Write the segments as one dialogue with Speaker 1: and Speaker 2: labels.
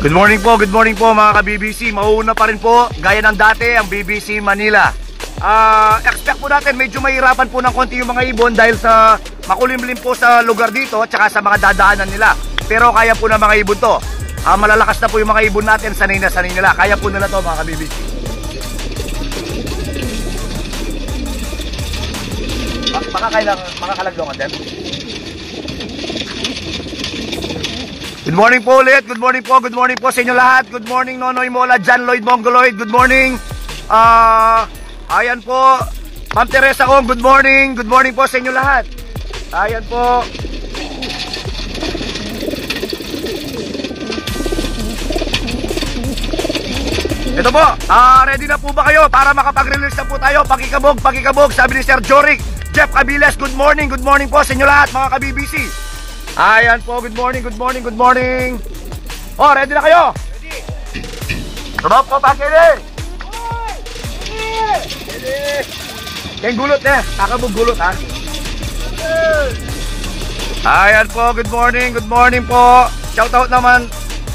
Speaker 1: Good morning po mga ka-BBC. Mauuna pa rin po, gaya ng dati, ang BBC Manila. Expect po natin medyo mahirapan po ng konti yung mga ibon dahil sa makulimlim po sa lugar dito at saka sa mga dadaanan nila. Pero kaya po ng mga ibon to. Malalakas na po yung mga ibon natin, sanay na sanay nila. Kaya po nila to mga ka-BBC. Makakalagdongan din. Good morning po ulit, good morning po sa inyo lahat. Good morning Nonoy Mola, John Lloyd Mongoloid, good morning. Ayan po, Ma'am Teresa Kong, good morning po sa inyo lahat. Ayan po. Ito po, ready na po ba kayo para makapag-release na po tayo? Pakikabog, sabi ni Sir Jorik Jeff Cabiles, good morning po sa inyo lahat mga ka-BBC. Ayan po, good morning. Oh, ready na kayo? Ready. Tumap po, pakili. Ready. Kaya gulot kakabog gulot ha. Ayan po, good morning po. Shoutout naman,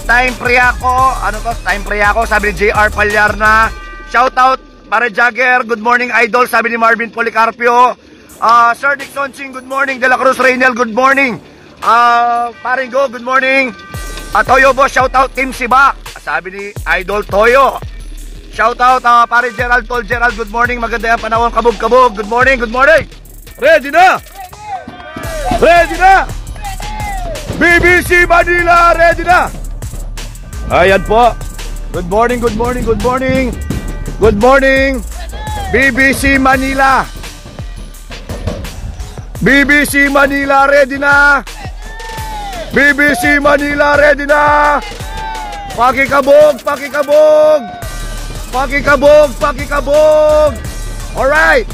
Speaker 1: Time Priaco. Ano to? Time Priaco, sabi ni JR Palyarna. Shoutout, Pare Jagger, good morning Idol, sabi ni Marvin Policarpio. Sir Dixon Ching, good morning. De La Cruz Reynel, good morning. Paring Go, good morning. Toyo Boss, shoutout Team Sibak, sabi ni Idol Toyo. Shoutout pare Gerald Tol Gerald, good morning. Maganda yung panahon, kabog. Good morning. Ready na? BBC Manila, ready na? Ayan po. Good morning. BBC Manila. Ready na? BBC Manila, ready na? Pakikabog. Alright.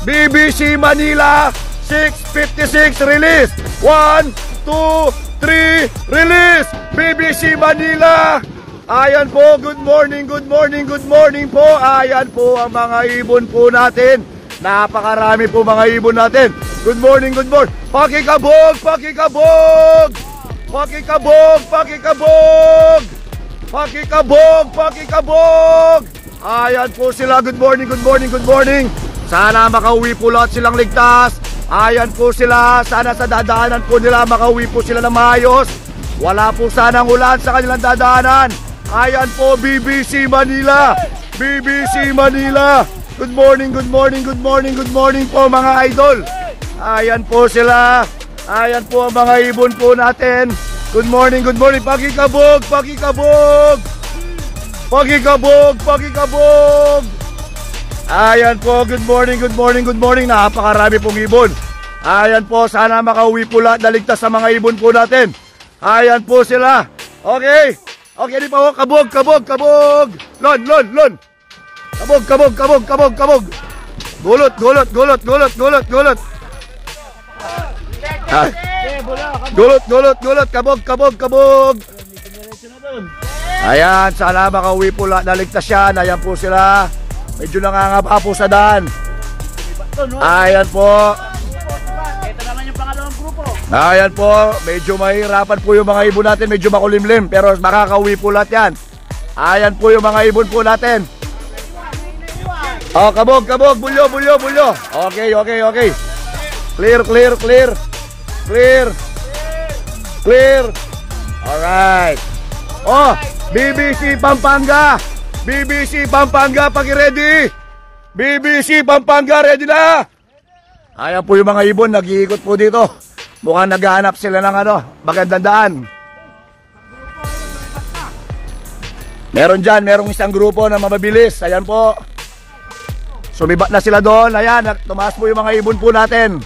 Speaker 1: BBC Manila, 6:56, release. 1, 2, 3, release. BBC Manila. Ayan po, good morning po. Ayan po ang mga ibon po natin. Napakarami po mga ibon natin. Good morning. Pakikabog. Ayan po sila. Good morning. Sana makauwi po lahat silang ligtas. Ayan po sila. Sana sa dadaanan po nila makauwi po sila ng maayos. Wala po sanang ulan sa kanilang dadaanan. Ayan po, BBC Manila. Good morning po mga idol. Ayan po sila. Ayan po ang mga ibon po natin. Good morning. Pakikabog. Ayan po, good morning. Napakarami pong ibon. Ayan po, sana makauwi po lahat na ligtas sa mga ibon po natin. Ayan po sila. Okay, di pa po, kabog. Lon. Kabog. Gulot. Gulot. Kabog. Ayan, sana makauwi po lahat na ligtas yan. Ayan po sila. Medyo nangangapa po sa daan. Ayan po.
Speaker 2: Ito naman yung pangalawang grupo.
Speaker 1: Ayan po, medyo mahirapan po yung mga ibon natin. Medyo makulimlim, pero makakauwi po lahat yan. Ayan po yung mga ibon po natin. Oh, kabog, bulyo. Okay. Clear. Alright. Oh, BBC Pampanga, paki-ready. BBC Pampanga, ready na? Ayan po yung mga ibon, nag-iikot po dito. Mukhang naghahanap sila ng magandang daan. Merong isang grupo na mababilis. Ayan po. Sumibat na sila doon. Ayan, tumaas po yung mga ibon po natin.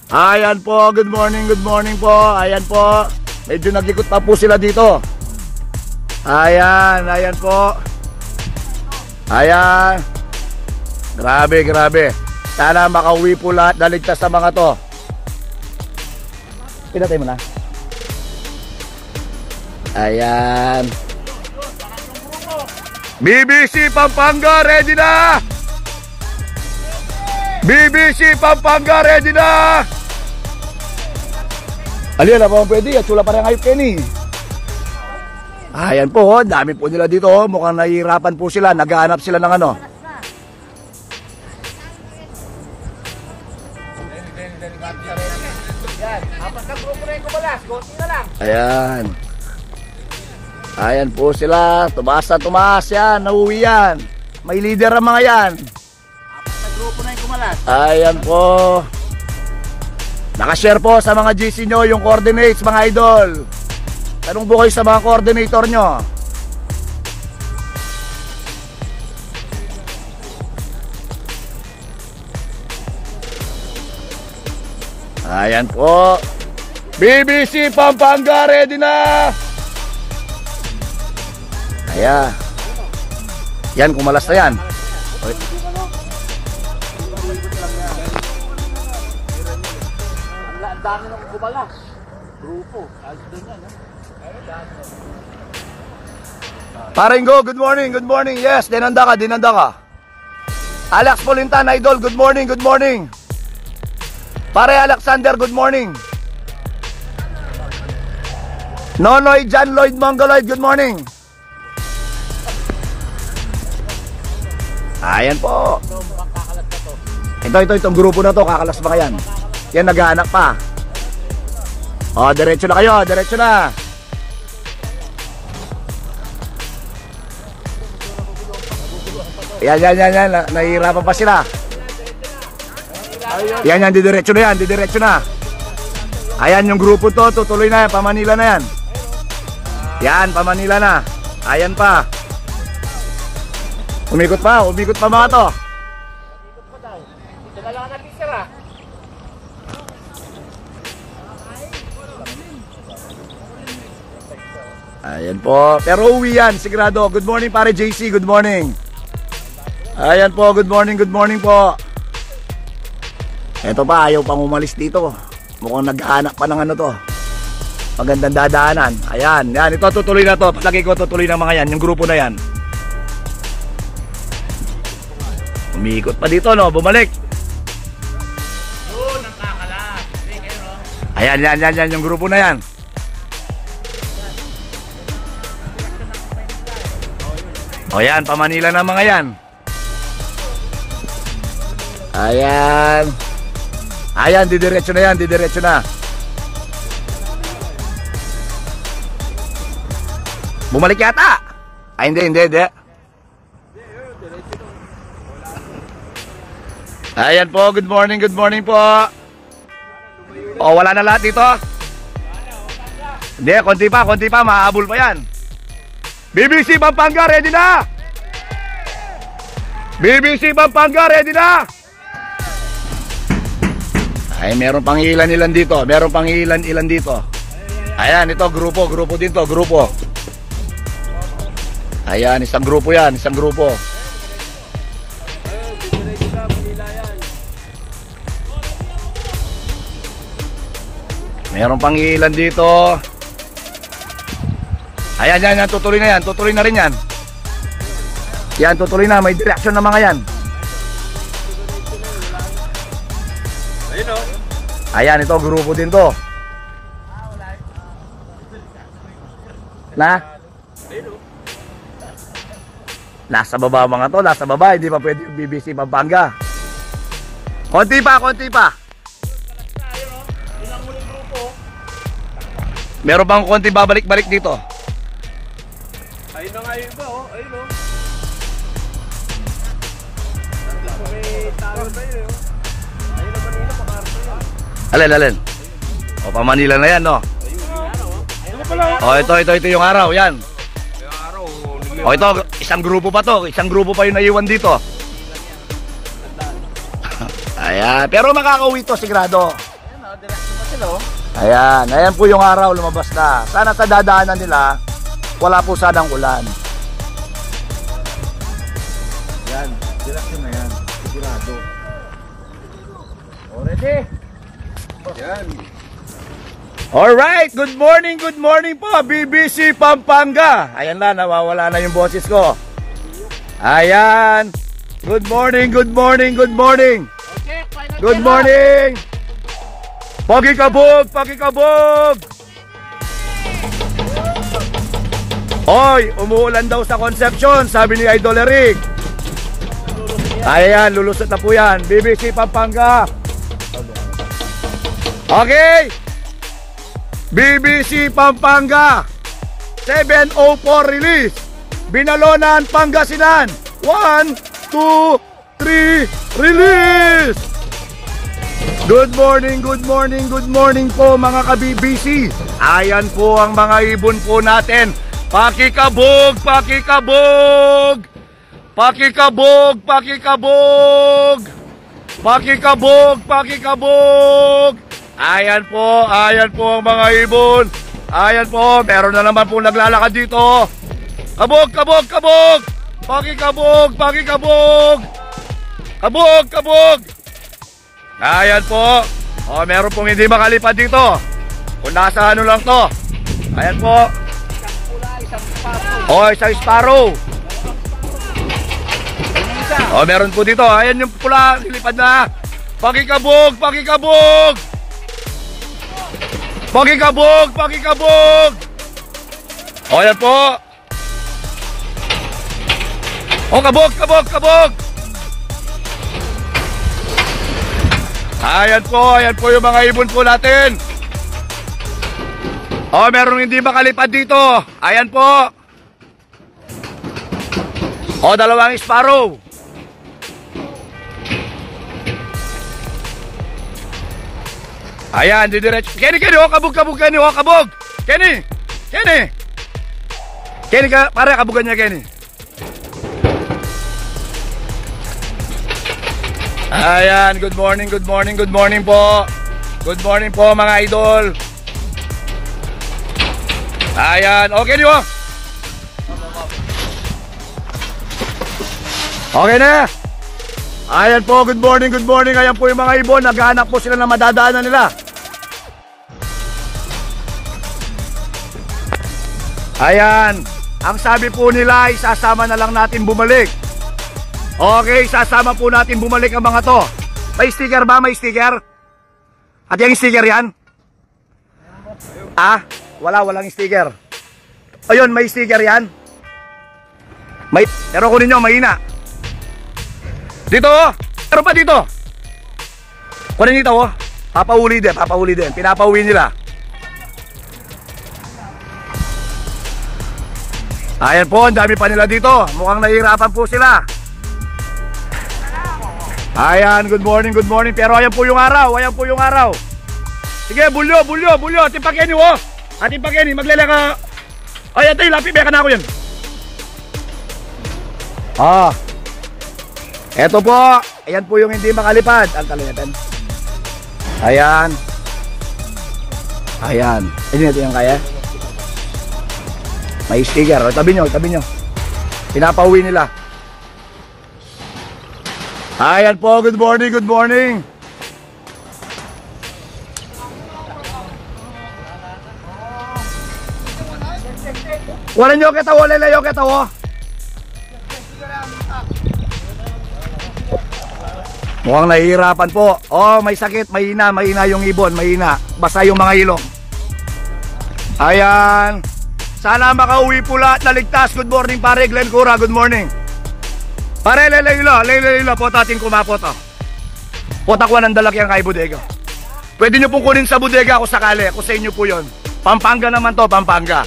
Speaker 1: Ayan po, good morning po. Ayan po. Medyo nag-ikot pa po sila dito. Ayan, ayan po. Ayan. Grabe, grabe. Sana makauwi po lahat na ligtas sa mga to. Pinatay mo na. Ayan. BBC Pampanga, ready na! BBC Pampanga, ready na! Aliyan na po pwede, at sula pa rin ngayon Kenny. Ayan po, dami po nila dito. Mukhang nahihirapan po sila, naghahanap sila ng ano. Ayan. Ayan po sila, tumaas na tumaas yan, nauwi yan. May leader ang mga yan.
Speaker 2: Grupo na yung kumalas.
Speaker 1: Ayan po. Nakashare po sa mga GC nyo yung coordinates mga idol. Tanong po kayo sa mga coordinator nyo. Ayan po. BBC Pampanga, ready na! Ayan. Yan, kumalas na yan.
Speaker 2: Ang dami ng kumalas. Grupo. Alas doon yan.
Speaker 1: Paringo, good morning, good morning. Yes, dinanda ka, dinanda ka. Alex Polintan, idol, good morning, good morning. Pare Alexander, good morning. Nonoy John Lloyd Mongoloid, good morning. Ayan po. Itong grupo na to, kakalas ba yan? Yan, naghahanap pa. O, diretso na kayo, diretso na. Yan, nahihirapan pa sila. Yan, didiretso na yan, didiretso na. Ayan yung grupo to, tutuloy na yan, pa-Manila na yan. Yan, pa-Manila na. Ayan pa. Umikot pa mga to. Ayan po, pero uwi yan, sigurado. Good morning pare JC, good morning. Ayan po, good morning po. Eto pa, ayaw pang umalis dito. Mukhang naghahanap pa ng ano to. Magandang dadaanan. Ayan, yan, ito tutuloy na to. Palagi ko tutuloy ng mga yan, yung grupo na yan. Umiikot pa dito, no? Bumalik.
Speaker 2: Doon, ang kakalas.
Speaker 1: Ayan, yung grupo na yan. O yan, pa-Manila na mga yan. Ayan, didiretso na yan, didiretso na. Bumalik yata. Ay, hindi. Ayan po, good morning po. O, wala na lahat dito. Hindi, konti pa, mahabol pa yan. BBC Pampanga, ready na! BBC Pampanga, ready na! Ay, meron pang ilan dito. Ayan, ito, grupo din to, grupo. Ayan, isang grupo yan, Meron pang ilan dito. Ayan, tutuloy na rin yan. Yan, tutuloy na, may direction na mga yan. Ayan, ito, grupo din to. Nasa baba mga to, nasa baba, hindi pa pwede yung BBC Pampanga. Konti pa. Meron bang konti babalik-balik dito?
Speaker 2: Ayun na nga yung iba, oh. Ayun, oh. Ayun na Manila, pakarto yan.
Speaker 1: Alin. O, pa-Manila na yan, no? O, ito yung araw, yan. O, ito, isang grupo pa to. Isang grupo pa yung naiwan dito. Ayan, pero makakauwi to, sigurado.
Speaker 2: Ayun, direkto pa sila, oh.
Speaker 1: Ayan po yung araw, lumabas na. Sana sa dadaanan nila, wala po sanang ulan.
Speaker 3: Yan, direksyon na yan. Sigurado. Already?
Speaker 2: Yan.
Speaker 1: Alright, good morning po, BBC Pampanga. Ayan na, nawawala na yung boses ko. Ayan. Good morning.
Speaker 2: Okay, final
Speaker 1: Good morning. Pogi kabog. Oy, umuulan daw sa Concepcion, sabi ni Idol Eric. Ayan, lulusot na po yan. BBC Pampanga. Okay. BBC Pampanga 7:04 release. Binalonan, Pangasinan. 1, 2, 3 release. Good morning po mga ka-BBC. Ayan po ang mga ibon po natin. Pakikabog. Ayan po ang mga ibon. Ayan po, meron na naman po naglalakad dito. Kabog. Pakikabog. Ayan po. Oh, meron pong hindi makalipad dito. Kung nasa ano lang to. Ayan po. Oh, isang sparrow. Oh, meron po dito. Ayan yung pula, nilipad na. Pakikabog. Oh, ayan po. Oh, kabog. Ayan po yung mga ibon po natin. Oh, merong hindi makalipad dito. Ayan po. Oh, dalawang sparrow. Ayan, didiretso. Kenny, oh, kabog. Kenny, pare, kabugan niya, Kenny. Ayan, good morning po. Good morning po mga idol. Ayan, okay niyo. Okay na. Ayan po, good morning. Ayan po yung mga ibon, naghahanap po sila ng madadaanan nila. Ayan, ang sabi po nila, isasama na lang natin bumalik. Okay, sasama po natin bumalik ang mga to. May sticker ba? May sticker? At yung sticker yan? Ah, walang sticker. Ayun, may sticker yan. Pero kunin nyo, mahina. Dito, meron pa dito. Kunin dito, papahuli din. Pinapauwi nila. Ayan po, ang dami pa nila dito. Mukhang nahihirapan po sila. Ayan, good morning. Pero ayan po yung araw. Sige, bulyo. Ating Pakeni, maglalaka. Ay, atay, lapi, beka na ako yan. Eto po. Ayan po yung hindi makalipad. Ang talinatin. Ayan. Hindi natin yung kaya. May sticker. Tabi nyo. Pinapauwi nila. Ayan po, good morning. Wala nyo ketawo, lelayo ketawo. Mukhang nahihirapan po. Oh, may sakit, mahina yung ibon, mahina. Basta yung mga ilong. Ayan. Sana makauwi po lahat na ligtas. Good morning pare, Glenn Cura, good morning. Pare, lele po ating kumapot. Potakwa ng dalak yan kay bodega. Pwede nyo pong kunin sa bodega kung sakali. Kung sa inyo po yun. Pampanga naman to, Pampanga.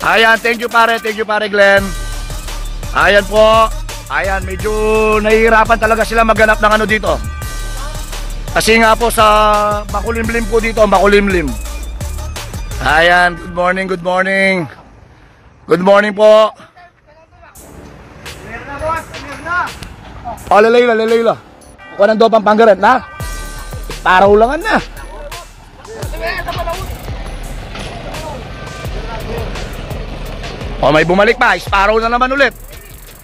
Speaker 1: Ayan, thank you pare Glenn. Ayan po. Ayan, medyo nahihirapan talaga sila maghanap ng ano dito. Kasi nga po sa makulimlim po dito, makulimlim. Ayan, good morning. Good morning po. Oh, lalayla. Kuha ng dopang panggaran, na? Paraw langan na. O may bumalik pa, Sparrow na naman ulit.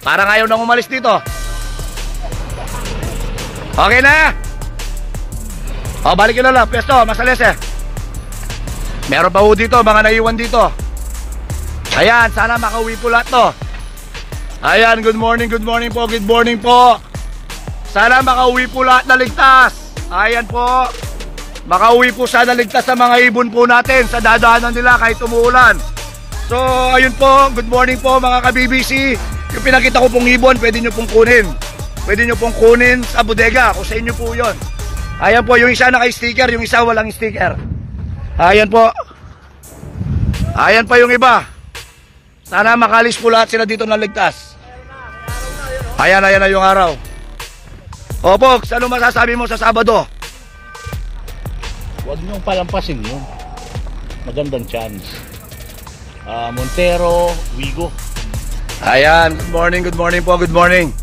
Speaker 1: Parang ayaw nang umalis dito. Okay na. O balik yun na lang, pwesto, masalis eh. Meron pa ho dito, mga naiwan dito. Ayan, sana makauwi po lahat to. Ayan, good morning po, good morning po. Sana makauwi po lahat na ligtas. Ayan po. Makauwi po sana ligtas sa mga ibon po natin sa dadaanan nila kahit umuulan. So, ayun po, good morning po mga ka-BBC. Yung pinakita ko pong ibon, pwede nyo pong kunin. Pwede nyo pong kunin sa bodega, kung sa inyo po yun. Ayan po, yung isa naka-sticker, yung isa walang sticker. Ayan po. Ayan pa yung iba. Sana makalis po lahat sila dito ng ligtas. Ayan na yung araw. O Pogs, ano masasabi mo sa Sabado?
Speaker 4: Huwag niyong palampasin yun. Magandang chance. Montero, Wigo.
Speaker 1: Ayan, good morning po, good morning.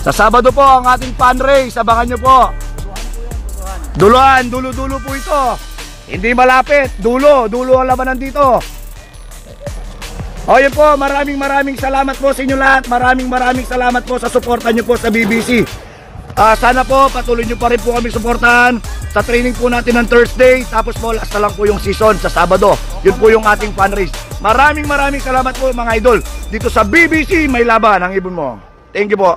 Speaker 1: Sa Sabado po ang ating fan race, abangan nyo po. Duluhan, dulo-dulo po ito. Hindi malapit, dulo ang labanan dito. O yun po, maraming salamat po sa inyo lahat. Maraming salamat po sa suporta nyo po sa BBC. Sana po patuloy nyo pa rin po kami suportahan sa training po natin ng Thursday. Tapos po last na lang po yung season sa Sabado. Yun po yung ating fan race. Maraming salamat po mga idol. Dito sa BBC may laban ang ibon mo. Thank you po.